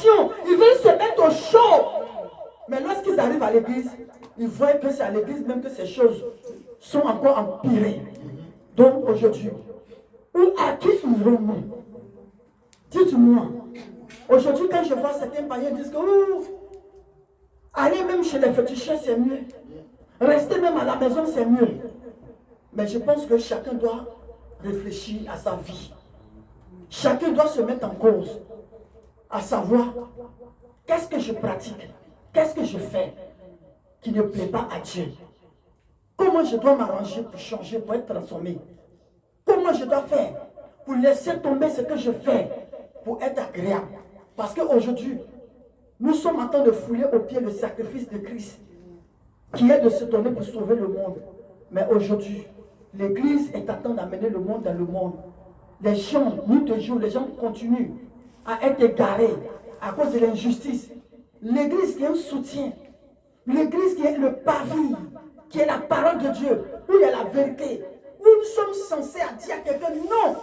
passion, ils veulent se mettre au chaud. Mais lorsqu'ils arrivent à l'église, ils voient que c'est à l'église même que ces choses sont encore empirées. Donc aujourd'hui, où à qui irons-nous? Dites-moi. Aujourd'hui, quand je vois certains païens disent que aller même chez les fétichistes, c'est mieux. Rester même à la maison, c'est mieux. Mais je pense que chacun doit réfléchir à sa vie. Chacun doit se mettre en cause. À savoir, qu'est-ce que je pratique? Qu'est-ce que je fais qui ne plaît pas à Dieu? Comment je dois m'arranger pour changer, pour être transformé? Comment je dois faire pour laisser tomber ce que je fais pour être agréable? Parce qu'aujourd'hui, nous sommes en train de fouler au pied le sacrifice de Christ qui est de se donner pour sauver le monde. Mais aujourd'hui, l'Église est en train d'amener le monde dans le monde. Les gens, nuit de jour, les gens continuent à être égarés à cause de l'injustice. L'Église qui est un soutien, l'Église qui est le pavé, qui est la parole de Dieu, où il y a la vérité, où nous sommes censés dire à quelqu'un, non,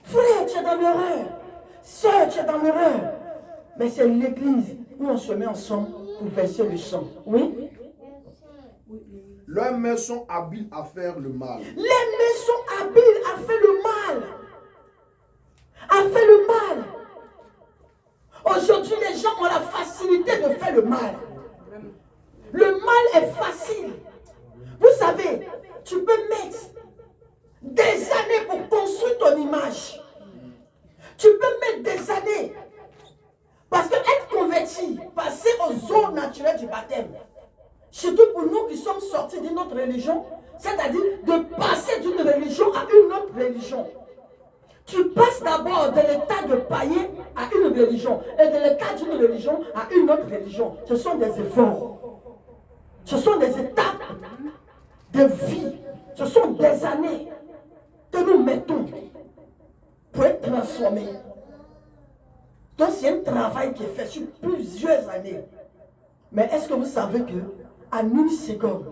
frère, tu es dans l'erreur, sœur, tu es dans l'erreur. Mais c'est l'Église où on se met ensemble pour verser le sang. Oui? Leurs mains sont habiles à faire le mal. Les mains sont habiles à faire le mal. À faire le mal. Aujourd'hui, les gens ont la facilité de faire le mal. Le mal est facile. Vous savez, tu peux mettre des années pour construire ton image. Tu peux mettre des années. Parce que être converti, passer aux eaux naturelles du baptême, surtout pour nous qui sommes sortis d'une autre religion, c'est-à-dire de passer d'une religion à une autre religion. Tu passes d'abord de l'état de païen à une religion et de l'état d'une religion à une autre religion. Ce sont des efforts. Ce sont des étapes de vie. Ce sont des années que nous mettons pour être transformés. Donc c'est un travail qui est fait sur plusieurs années. Mais est-ce que vous savez que en une seconde,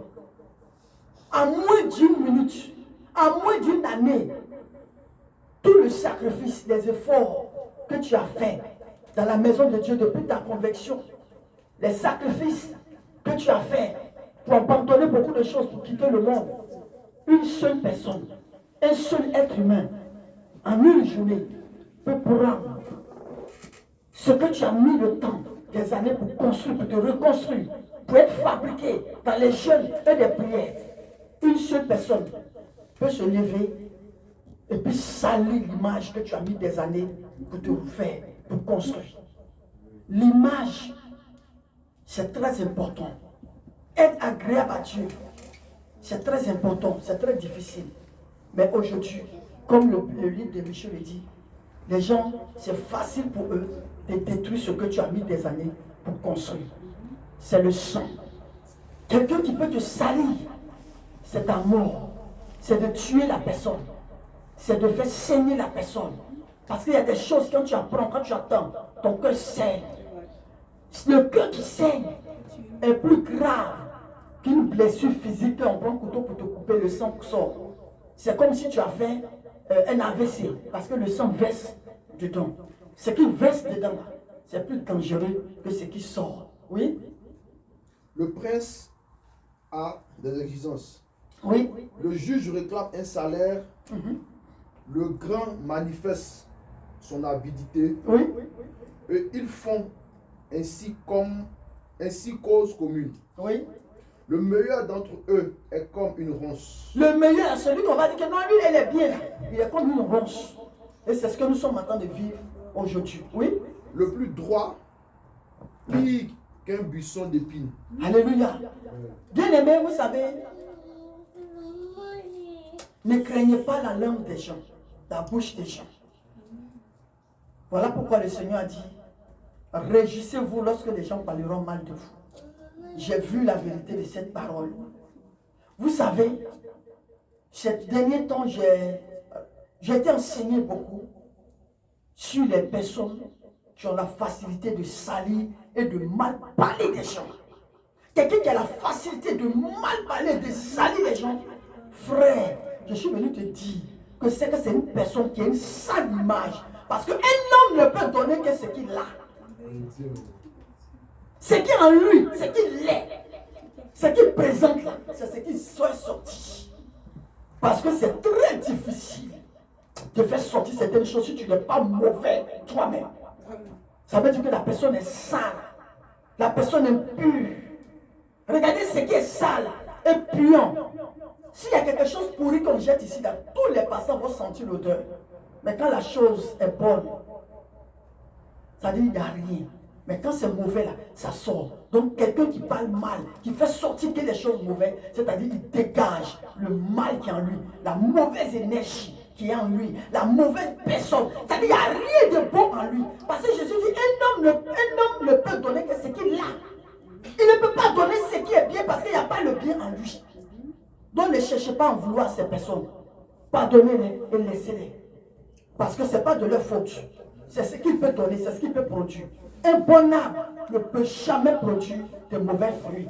en moins d'une minute, en moins d'une année, tout le sacrifice, les efforts que tu as fait dans la maison de Dieu depuis ta conversion, les sacrifices que tu as fait pour abandonner beaucoup de choses, pour quitter le monde, une seule personne, un seul être humain, en une journée, peut prendre ce que tu as mis le temps, des années pour construire, pour te reconstruire, pour être fabriqué dans les jeûnes et les prières. Une seule personne peut se lever et puis salir l'image que tu as mis des années pour te refaire, pour construire. L'image, c'est très important. Être agréable à Dieu, c'est très important, c'est très difficile. Mais aujourd'hui, comme le livre de Michel le dit, les gens, c'est facile pour eux de détruire ce que tu as mis des années pour construire. C'est le sang. Quelqu'un qui peut te salir, c'est ta mort. C'est de tuer la personne. C'est de faire saigner la personne. Parce qu'il y a des choses, quand tu apprends, quand tu attends, ton cœur saigne. Le cœur qui saigne est plus grave qu'une blessure physique qu'on prend un couteau pour te couper, le sang sort. C'est comme si tu as fait un AVC, parce que le sang verse dedans. Ce qui verse dedans, c'est plus dangereux que ce qui sort. Oui? Le prince a des exigences. Oui. Le juge réclame un salaire. Le grand manifeste son avidité. Oui. Et ils font ainsi cause commune. Oui. Le meilleur d'entre eux est comme une ronce. Le meilleur, celui qu'on va dire que non, lui, il est bien. Il est comme une ronce. Et c'est ce que nous sommes en train de vivre aujourd'hui. Oui. Le plus droit, pire qu'un buisson d'épines. Alléluia. Bien aimé, vous savez, ne craignez pas la langue des gens, la bouche des gens. Voilà pourquoi le Seigneur a dit, réjouissez-vous lorsque les gens parleront mal de vous. J'ai vu la vérité de cette parole. Vous savez, ces derniers temps, j'ai été enseigné beaucoup sur les personnes qui ont la facilité de salir et de mal parler des gens. Quelqu'un qui a la facilité de mal parler, de salir les gens. Frère, je suis venu te dire que c'est une personne qui a une sale image. Parce qu'un homme ne peut donner que ce qu'il a. Ce qui est en lui, ce qu'il est, ce qu'il présente là, c'est ce qui soit sorti. Parce que c'est très difficile de faire sortir certaines choses si tu n'es pas mauvais toi-même. Ça veut dire que la personne est sale, la personne est pure. Regardez ce qui est sale et puant. S'il y a quelque chose pourri qu'on jette ici, là, tous les passants vont sentir l'odeur. Mais quand la chose est bonne, ça dit qu'il n'y a rien. Mais quand c'est mauvais, là, ça sort. Donc quelqu'un qui parle mal, qui fait sortir que les choses mauvaises, c'est-à-dire qu'il dégage le mal qui est en lui, la mauvaise énergie qui est en lui, la mauvaise personne. C'est-à-dire qu'il n'y a rien de bon en lui. Parce que Jésus dit, un homme ne peut donner que ce qu'il a. Il ne peut pas donner ce qui est bien parce qu'il n'y a pas le bien en lui. Donc ne cherchez pas à en vouloir ces personnes. Pardonnez-les et laissez-les. Parce que ce n'est pas de leur faute. C'est ce qu'il peut donner, c'est ce qu'il peut produire. Un bon arbre ne peut jamais produire de mauvais fruits.